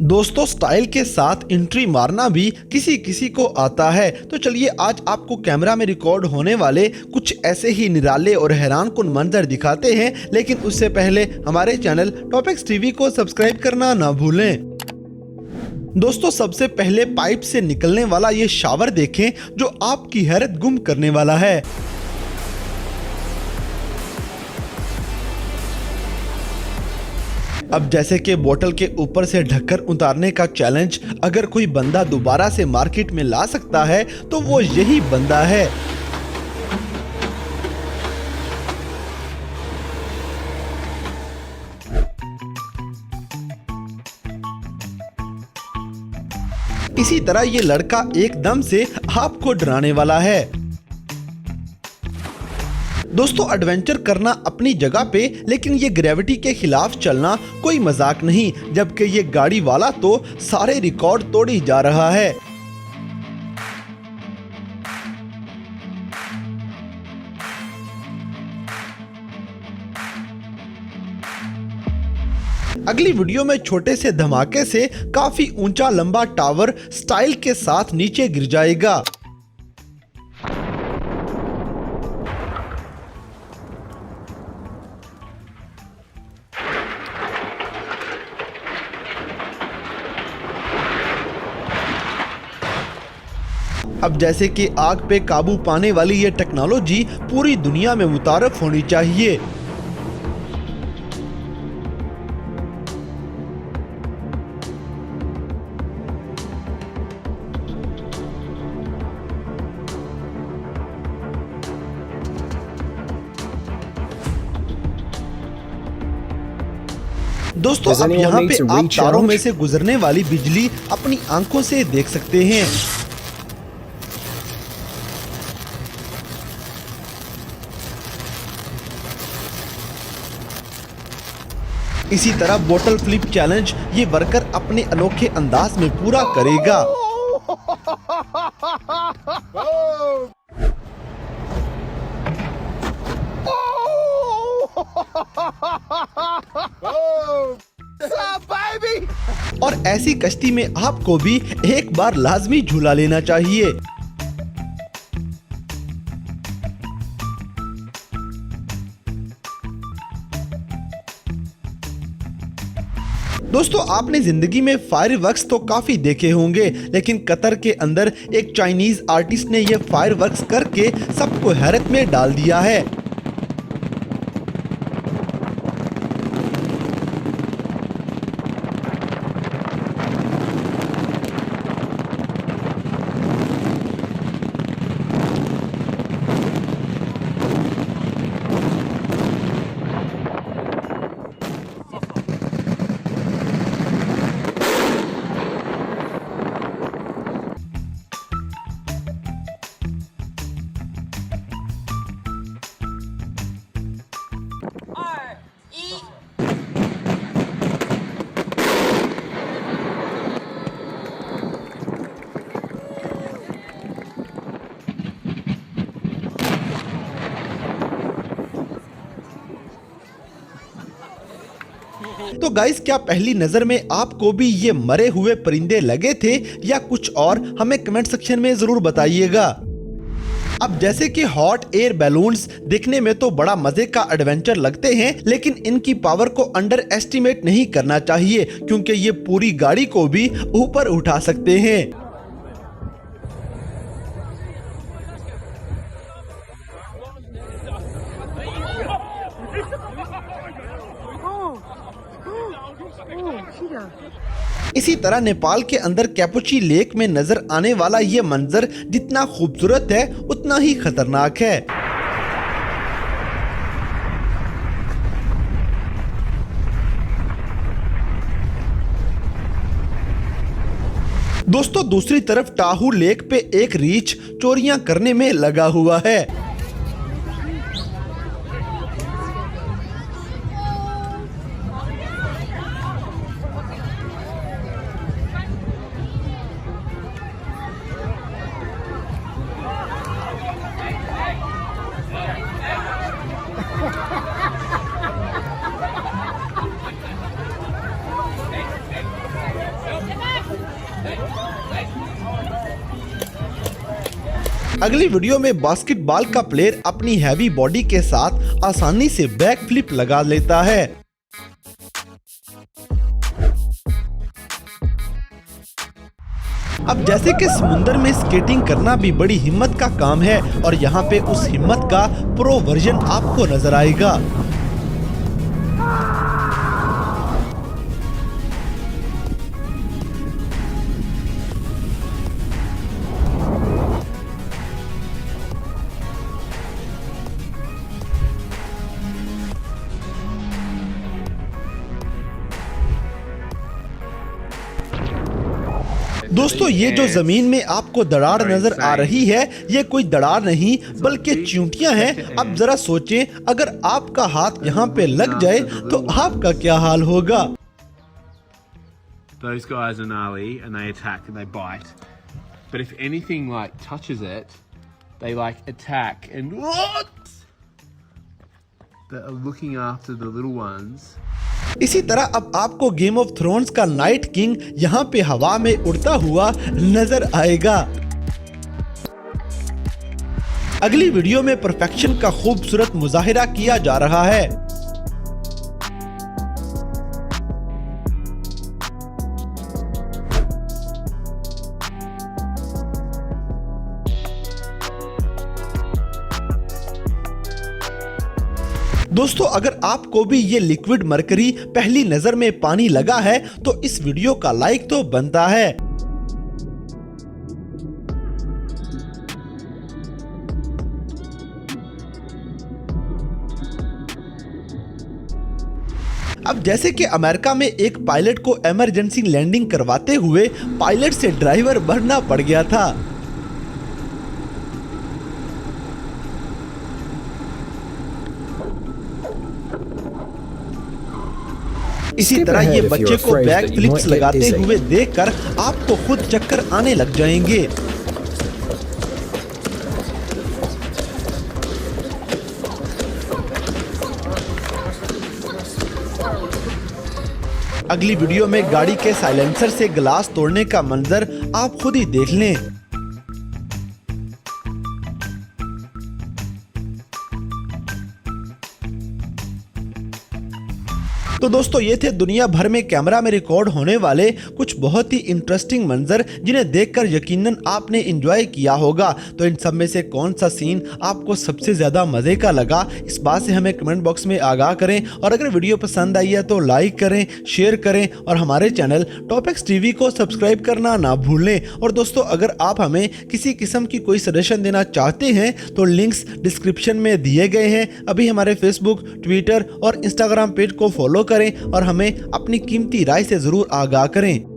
दोस्तों, स्टाइल के साथ एंट्री मारना भी किसी किसी को आता है। तो चलिए आज आपको कैमरा में रिकॉर्ड होने वाले कुछ ऐसे ही निराले और हैरानकुन मंजर दिखाते हैं, लेकिन उससे पहले हमारे चैनल टॉपिक्स टीवी को सब्सक्राइब करना ना भूलें। दोस्तों, सबसे पहले पाइप से निकलने वाला ये शावर देखें जो आपकी हैरत गुम करने वाला है। अब जैसे कि बोतल के ऊपर से ढक्कन उतारने का चैलेंज अगर कोई बंदा दोबारा से मार्केट में ला सकता है तो वो यही बंदा है। इसी तरह ये लड़का एकदम से आपको डराने वाला है। दोस्तों, एडवेंचर करना अपनी जगह पे, लेकिन ये ग्रेविटी के खिलाफ चलना कोई मजाक नहीं, जबकि ये गाड़ी वाला तो सारे रिकॉर्ड तोड़ी जा रहा है। अगली वीडियो में छोटे से धमाके से काफी ऊंचा लंबा टावर स्टाइल के साथ नीचे गिर जाएगा। अब जैसे कि आग पे काबू पाने वाली ये टेक्नोलॉजी पूरी दुनिया में मुतारफ होनी चाहिए। दोस्तों, अब यहाँ पे आप तारों में से गुजरने वाली बिजली अपनी आंखों से देख सकते हैं। इसी तरह बोतल फ्लिप चैलेंज ये वर्कर अपने अनोखे अंदाज में पूरा करेगा। और ऐसी कश्ती में आपको भी एक बार लाजमी झूला लेना चाहिए। दोस्तों, आपने जिंदगी में फायरवर्क्स तो काफी देखे होंगे, लेकिन कतर के अंदर एक चाइनीज आर्टिस्ट ने ये फायरवर्क्स करके सबको हैरत में डाल दिया है। तो गाइस, क्या पहली नजर में आपको भी ये मरे हुए परिंदे लगे थे या कुछ और? हमें कमेंट सेक्शन में जरूर बताइएगा। अब जैसे कि हॉट एयर बैलून्स दिखने में तो बड़ा मजे का एडवेंचर लगते हैं, लेकिन इनकी पावर को अंडर एस्टिमेट नहीं करना चाहिए, क्योंकि ये पूरी गाड़ी को भी ऊपर उठा सकते हैं। इसी तरह नेपाल के अंदर कैपुची लेक में नजर आने वाला ये मंजर जितना खूबसूरत है उतना ही खतरनाक है। दोस्तों, दूसरी तरफ टाहू लेक पे एक रीछ चोरियां करने में लगा हुआ है। अगली वीडियो में बास्केटबॉल का प्लेयर अपनी हैवी बॉडी के साथ आसानी से बैक फ्लिप लगा लेता है। अब जैसे कि समुद्र में स्केटिंग करना भी बड़ी हिम्मत का काम है और यहाँ पे उस हिम्मत का प्रो वर्जन आपको नजर आएगा। दोस्तों ये जो जमीन में आपको दरार नजर आ रही है, ये कोई दरार नहीं बल्कि चींटियां हैं। अब जरा सोचें, अगर आपका हाथ यहाँ पे लग जाए तो आपका क्या हाल होगा। Those guys are gnarly and they attack and they bite. But if anything like touches it, they like attack and what? That are looking after the little ones. इसी तरह अब आपको गेम ऑफ थ्रोन्स का night king यहाँ पे हवा में उड़ता हुआ नजर आएगा। अगली वीडियो में परफेक्शन का खूबसूरत मुजाहिरा किया जा रहा है। दोस्तों अगर आपको भी ये लिक्विड मरकरी पहली नजर में पानी लगा है तो इस वीडियो का लाइक तो बनता है। अब जैसे कि अमेरिका में एक पायलट को इमरजेंसी लैंडिंग करवाते हुए पायलट से ड्राइवर बनना पड़ गया था। इसी तरह ये बच्चे को बैक फ्लिप्स लगाते हुए देखकर आपको खुद चक्कर आने लग जाएंगे। अगली वीडियो में गाड़ी के साइलेंसर से ग्लास तोड़ने का मंजर आप खुद ही देख लें। तो दोस्तों ये थे दुनिया भर में कैमरा में रिकॉर्ड होने वाले कुछ बहुत ही इंटरेस्टिंग मंजर, जिन्हें देखकर यकीनन आपने एंजॉय किया होगा। तो इन सब में से कौन सा सीन आपको सबसे ज्यादा मजे का लगा, इस बात से हमें कमेंट बॉक्स में आगाह करें। और अगर वीडियो पसंद आई है तो लाइक करें, शेयर करें और हमारे चैनल टॉपिक्स टीवी को सब्सक्राइब करना ना भूलें। और दोस्तों अगर आप हमें किसी किस्म की कोई सजेशन देना चाहते हैं तो लिंक्स डिस्क्रिप्शन में दिए गए हैं। अभी हमारे फेसबुक, ट्विटर और इंस्टाग्राम पेज को फॉलो करें और हमें अपनी कीमती राय से जरूर आगाह करें।